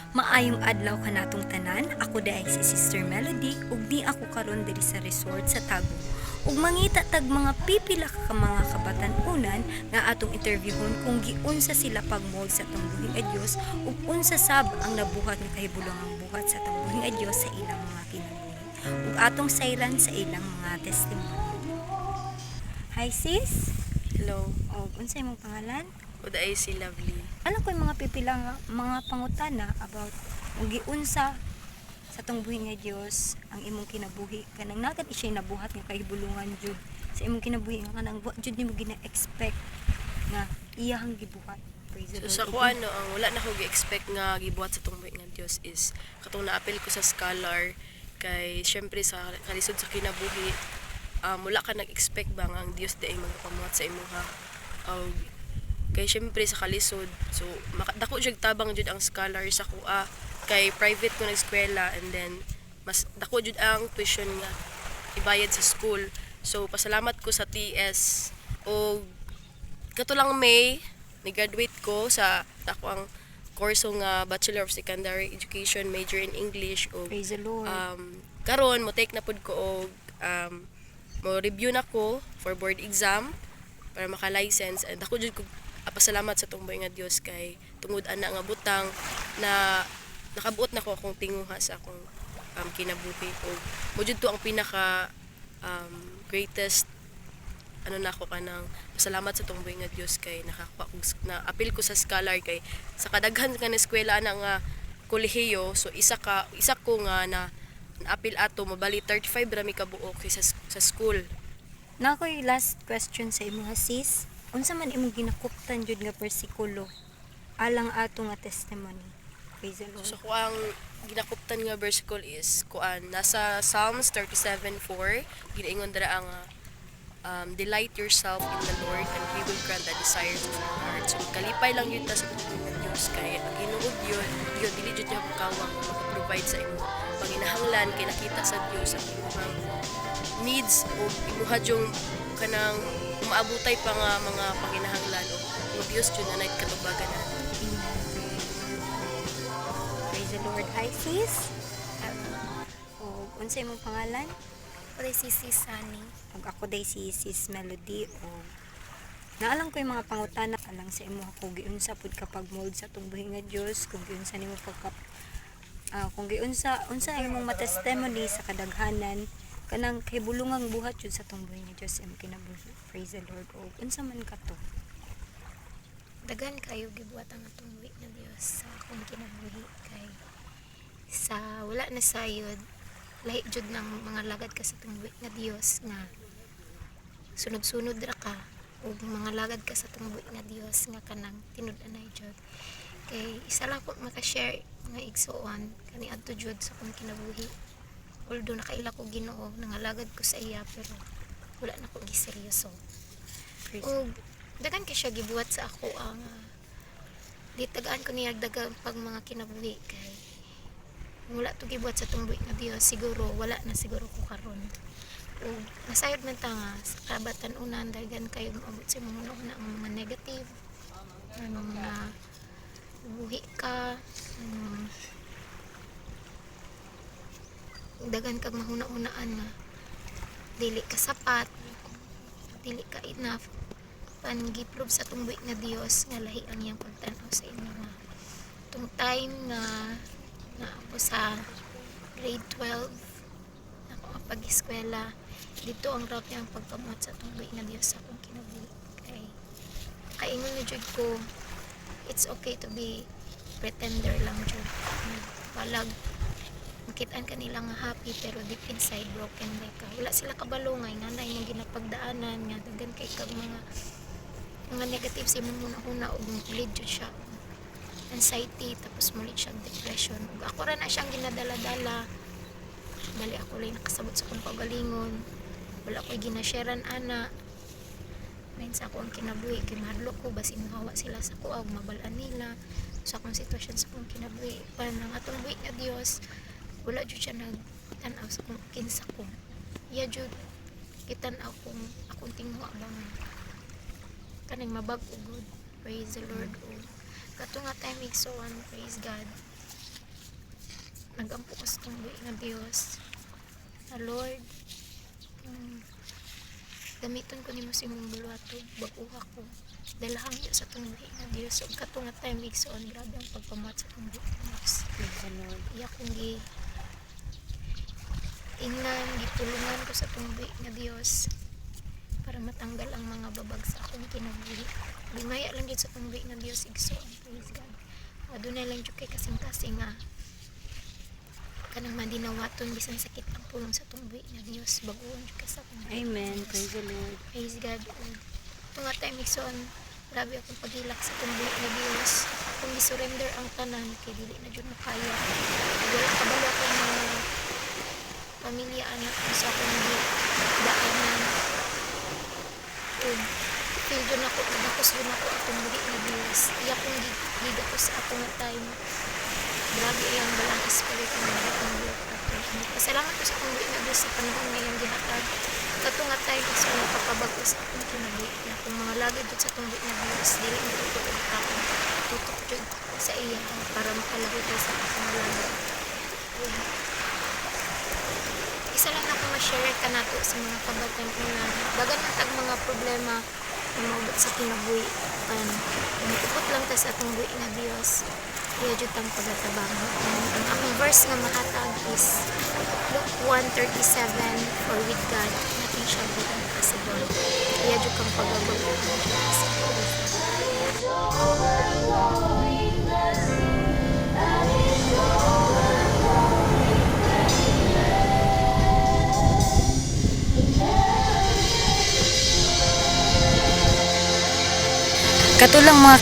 Maayong adlaw kanatong tanan, ako daay si Sister Melody ug ni ako karon diri sa resort sa Tago. Ug mangita tag mga pipila ka mga kabatan-unan nga atong interviewon kung giunsa sila pagmold sa tungbuhing a Dios ug unsa sab ang nabuhat nga kahibulongang buhat sa tungbuhing a Dios sa ilang mga kinabuhi. Ug atong sayran sa ilang mga testimony. Hi sis. Hello, Og unsay imong pangalan? Uda ay si Lovely. Alam ko yung mga pipila nga mga pangutana about kung giunsa sa tong buhi nga Dios ang imong kinabuhi kanang nagad siya nabuhat nga kahibulungan jud sa imong kinabuhi nga kanang wa jud nimo gina-expect nga iyahang gibuhat. Praise the So sa Lord. ko ang wala na ko gi-expect nga gibuhat sa tungboy nga Dios is katong naapil ko sa scholar kay syempre sa kalisod sa kinabuhi wala ka nag-expect ba nga ang Dios day magapamuhat sa imuha. Kay syempre sa kalisod so dako jud tabang jud ang scholar sa kuha kay private ko nag-eskwela and then mas dako jud ang tuition nga ibayad sa school. So pasalamat ko sa TS o katulang May ni-graduate ko sa ako ang kurso nga Bachelor of Secondary Education major in English o Praise the Lord. karon mo take na pud ko og mo review na ko for board exam para maka-license and ako jud ko pasalamat sa tungboy nga Dios kay tungod ana nga butang na nakabuot na ko akong tinguha sa akong kinabuhi o mo jud to ang pinaka greatest ano na ako kanang pasalamat sa tungboy nga Dios kay na apil ko sa scholar kay sa kadaghan nga na eskwela ana nga kolehiyo so isa ko nga na apil ato mabali 35 ra mi ka buok sa school. Na ako'y last question sa imong sis. Unsa man imong ginakuptan jud nga bersikulo alang ato nga testimony. Praise the Lord. So kuang ginakuptan nga versicle is kuan nasa Psalms 37:4 ginaingon dira ang delight yourself in the Lord and He will grant the desires of your heart. So kalipay lang yun ta sa tungkol ng Diyos kay ang Ginoo yun dili jud niya makawang provide sa imo panginahanglan kay nakita sa Dios ang imong needs o imuha yung kanang umaabutay pa nga mga panginahanglan o ang Dios jud na nagkatubagan na. Praise the Lord. Hi sis. O unsa imong pangalan? Ako rin si Sunny. Ug ako day si Sis Melody o naalang ko yung mga pangutana alang sa imo kung giunsa pud kapag mold sa tungbuhi nga Dios kung giunsa nimo kung giunsa ang imong matestimony sa kadaghanan kanang kahibulungang buhat jud sa tungbuhi nga Dios imong kinabuhi. Praise the Lord. O unsa man kato? Daghan kayo gibuhat ang atong buhi nga Dios sa akong kinabuhi kay sa wala na sayod lahi jud ng mga lagad ka sa atong buhi nga Dios nga sunod-sunod ra ka ug mga lagad ka sa atong buhi nga Dios nga kanang tinud-anay jud. Kay isa lang ko maka-share nga igsuon kani adto jud sa akong kinabuhi. Although nakaila ko Ginoo nangalagad ko sa iya pero wala na ko giseryoso. Og dagan kay siya gibuhat sa ako ang di tagaan ko niya dagang pag mga kinabuhi kay wala to gibuhat sa tumbuhi nga Dios siguro wala na siguro ko karon. Og nasayod man ta nga sa kabatan-unan dagan kayo maabot sa mga una ang mga negative ano mga buhi ka dagan kag mahuna-unaan nga dili ka sapat dili ka enough pangiprove sa tungbuhi nga Dios nga lahi ang iyang pagtan-aw sa inyo nga tung time nga na ako sa grade 12 ako ang pag-eskwela dito ang route niya ang pagpamuhat sa tungbuhi nga Dios sa akong kinabuhi kay kaingon na jud ko it's okay to be pretender lang jud walag makitaan kanila nga happy pero deep inside broken na ka wala sila kabalungay nga na yung ginapagdaanan nga dagan kay kag mga negative sa imong una ug lead jud siya anxiety tapos muli siya depression ug ako ra na siyang ginadala-dala bali ako lang nakasabot sa kong pagalingon wala ko'y ginasharean ana main sa ako ang kinabuhi kay mahadlok ko basin hawa sila sa kuha ug mabalaan nila sa akong sitwasyon sa akong kinabuhi pan ang atong buhi nga Dios wala jud siya nagtan-aw sa kung kinsa ko iya jud kitan-aw kung akong tingwa ba nga kaning mabag-o good praise the Lord o kato nga time igsoon praise God nagampo ko sa tumboy nga Dios. Lord, gamiton ko nimo sa imong bulwato, baguha ko. Dalahang yo sa tumboy nga Dios. Ug kato nga time igsoon, grabe ang pagpamat sa tumboy nga Dios. Iya kong ingnan, gitulungan ko sa tumboy nga Dios para matanggal ang mga babag sa akong kinabuhi. Bimaya lang gid sa tumboy nga Dios igsoon. Praise God. Adunay lang jud kay kasing-kasing nga kanang mandinawaton bisan sakit ang pulong sa tumboy nga Dios, baguon jud ka sa tumboy. Amen. Praise the Lord. Praise God. Ito nga time igsoon, grabe akong paghilak sa tumboy nga Dios. Kung gisurrender ang tanan kay dili na jud makaya. Wala kabalo ako mga pamilya anak ko sa akong daanan. Feel dyan ako, nagakos dyan ako atong muli na Diyos. Iya kong gigakos sa ako nga time. Grabe ang balang spirit ng mga akong buhat ato. Pasalamat ko sa akong muli na Diyos sa panahon ngayong gihatag. Kato nga time is ang napapabago sa akong kinabuhi. Na kung mga lagay dyan sa akong muli na Diyos, dili mo tutok ang ako. Tutok dyan sa iya para makalagay ko sa akong lagay. Isa lang ako ma-share ka nato sa mga kabatan unan. Dagan na tag mga problema na maubot sa kinabuhi. Umikot lang ta sa atong buhi nga Dios. Iya jud tang pagatabang. Ang aming verse nga mahatag is Luke 1:37, for with God nothing shall be impossible. Iya jud kang pagabago ng Dios. Katulang mga